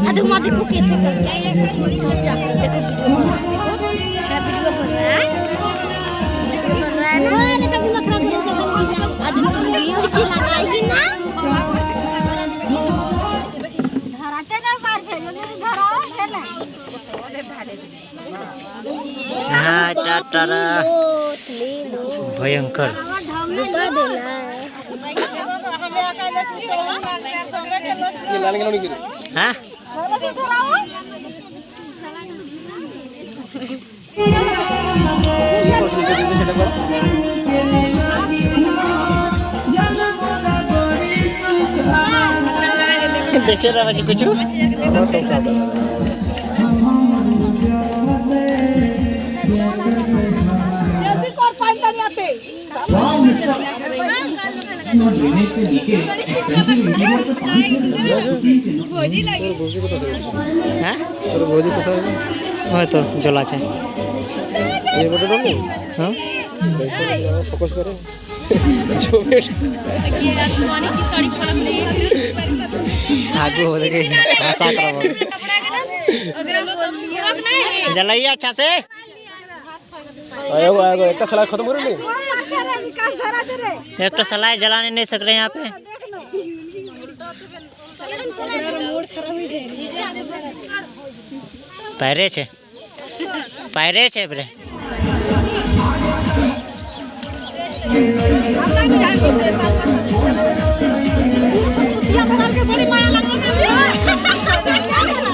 अरे माँ देखो कैसे कर रहा है चुपचाप देखो वीडियो बन रहा है वीडियो बन रहा है ना अरे कभी मत खराब आज वीडियो चलाएगी ना धराते ना पार से जल्दी धराओ है ना हाँ टाटा भयंकर बता देना हाँ देखे रहा मुझे कुछ तो जला छे ये बता दो नहीं हाँ फोकस करें आगू हो गए आशा करो जलाइए अच्छा से आयो आयो एक सलाह खत्म करो नहीं एक तो सलाह जलाने नहीं सक रहे यहाँ पे पैरे छे बरे बड़ी माया लग रही है